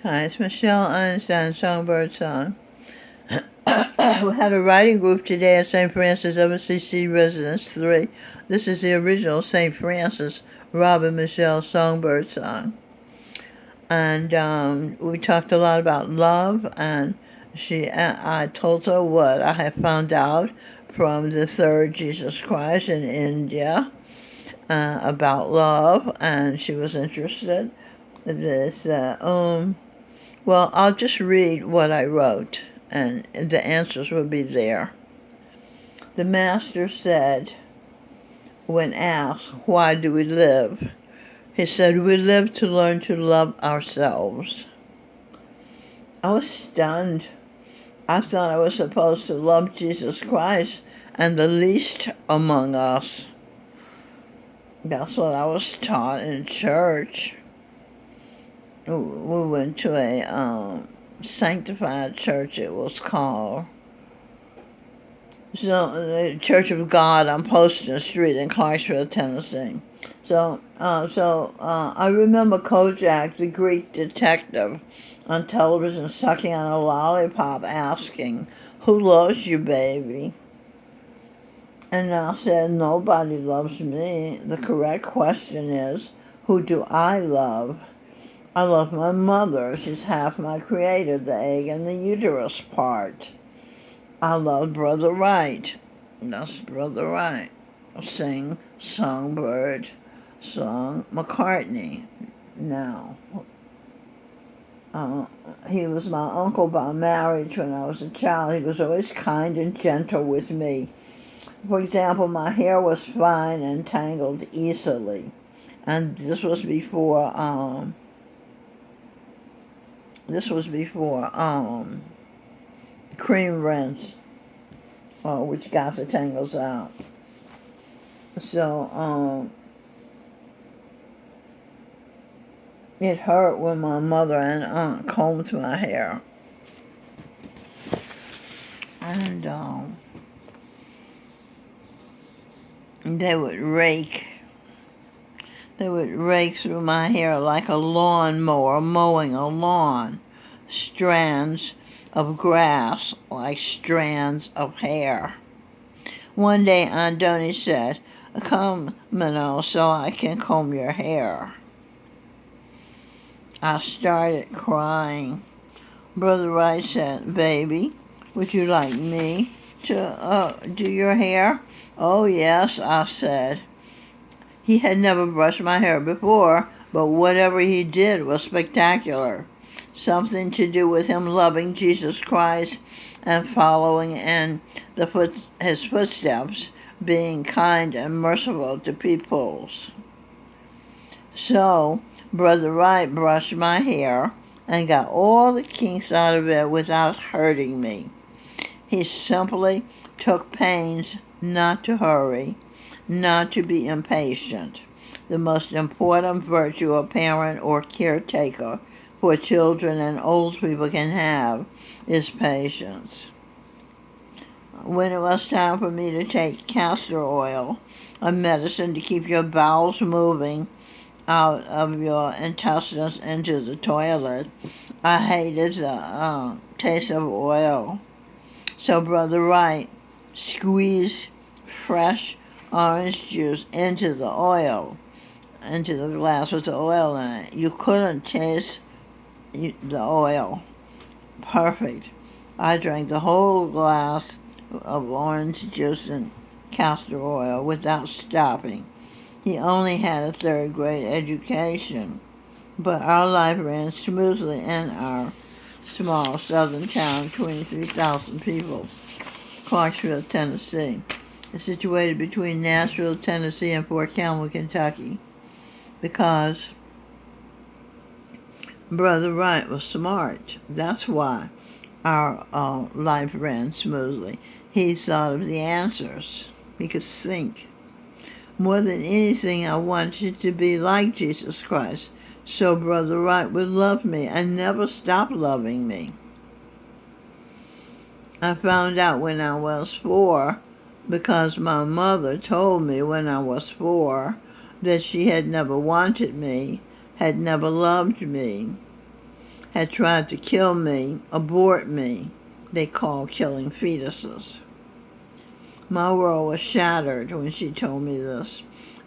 Hi, it's Michelle Einstein, Songbird Song. We had a writing group today at St. Francis of Assisi Residence 3. This is the original St. Francis Robin Michelle Songbird Song. And we talked a lot about love, and I told her what I had found out from the third Jesus Christ in India about love, and she was interested. Well, I'll just read what I wrote, and the answers will be there. The Master said, when asked, why do we live? He said, we live to learn to love ourselves. I was stunned. I thought I was supposed to love Jesus Christ and the least among us. That's what I was taught in church. We went to a sanctified church, it was called. So, the Church of God on Poston Street in Clarksville, Tennessee. So I remember Kojak, the Greek detective, on television sucking on a lollipop asking, who loves you, baby? And I said, nobody loves me. The correct question is, who do I love? I love my mother. She's half my creator, the egg and the uterus part. I love Brother Wright. That's Brother Wright. Sing Songbird Song McCartney. Now, he was my uncle by marriage when I was a child. He was always kind and gentle with me. For example, my hair was fine and tangled easily. And this was before cream rinse, which got the tangles out. So, it hurt when my mother and aunt combed my hair. And they would rake through my hair like a lawnmower mowing a lawn. Strands of grass like strands of hair. One day Aunt Donnie said, come, Minnow, so I can comb your hair. I started crying. Brother Wright said, baby, would you like me to do your hair? Oh, yes, I said. He had never brushed my hair before, but whatever he did was spectacular. Something to do with him loving Jesus Christ and following in his footsteps, being kind and merciful to peoples. So, Brother Wright brushed my hair and got all the kinks out of it without hurting me. He simply took pains not to hurry, not to be impatient. The most important virtue a parent or caretaker for children and old people can have is patience. When it was time for me to take castor oil, a medicine to keep your bowels moving out of your intestines into the toilet, I hated the taste of oil. So Brother Wright squeezed fresh orange juice into the oil, into the glass with the oil in it. You couldn't taste the oil. Perfect. I drank the whole glass of orange juice and castor oil without stopping. He only had a third-grade education, but our life ran smoothly in our small southern town, 23,000 people, Clarksville, Tennessee. It's situated between Nashville, Tennessee, and Fort Campbell, Kentucky, because Brother Wright was smart. That's why our life ran smoothly. He thought of the answers. He could think. More than anything, I wanted to be like Jesus Christ, so Brother Wright would love me and never stop loving me. I found out when I was 4, because my mother told me when I was 4 that she had never wanted me, had never loved me, had tried to kill me, abort me, they call killing fetuses. My world was shattered when she told me this.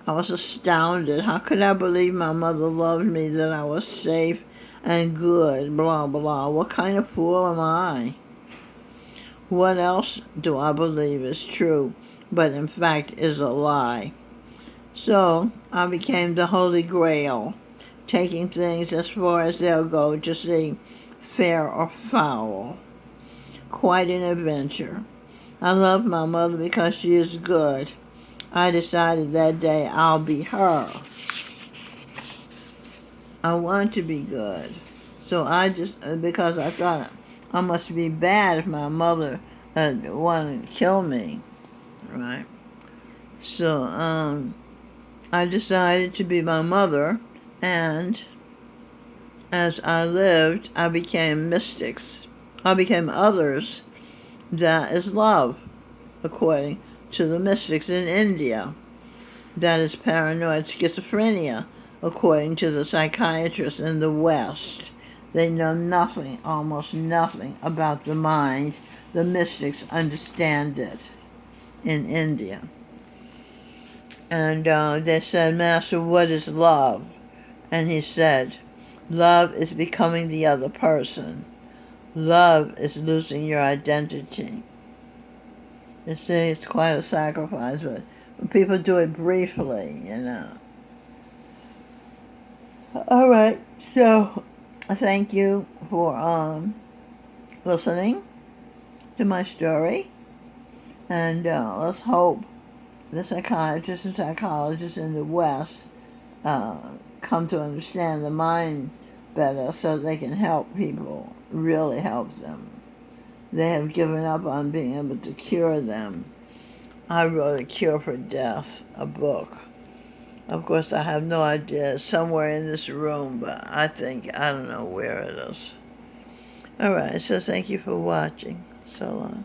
I was astounded. How could I believe my mother loved me, that I was safe and good, blah, blah. What kind of fool am I? What else do I believe is true, but in fact is a lie? So I became the Holy Grail, taking things as far as they'll go to see fair or foul. Quite an adventure. I love my mother because she is good. I decided that day I'll be her. I want to be good. So because I thought I must be bad if my mother wanted to kill me, right? So I decided to be my mother, and as I lived, I became mystics. I became others. That is love, according to the mystics in India. That is paranoid schizophrenia, according to the psychiatrists in the West. They know nothing, almost nothing, about the mind. The mystics understand it in India. And they said, Master, what is love? And he said, love is becoming the other person. Love is losing your identity. You see, it's quite a sacrifice, but people do it briefly, you know. All right, so thank you for listening to my story, and let's hope the psychiatrists and psychologists in the West come to understand the mind better so they can help people, really help them. They have given up on being able to cure them. I wrote A Cure for Death, a book. Of course, I have no idea. It's somewhere in this room, but I don't know where it is. All right, so thank you for watching. So long.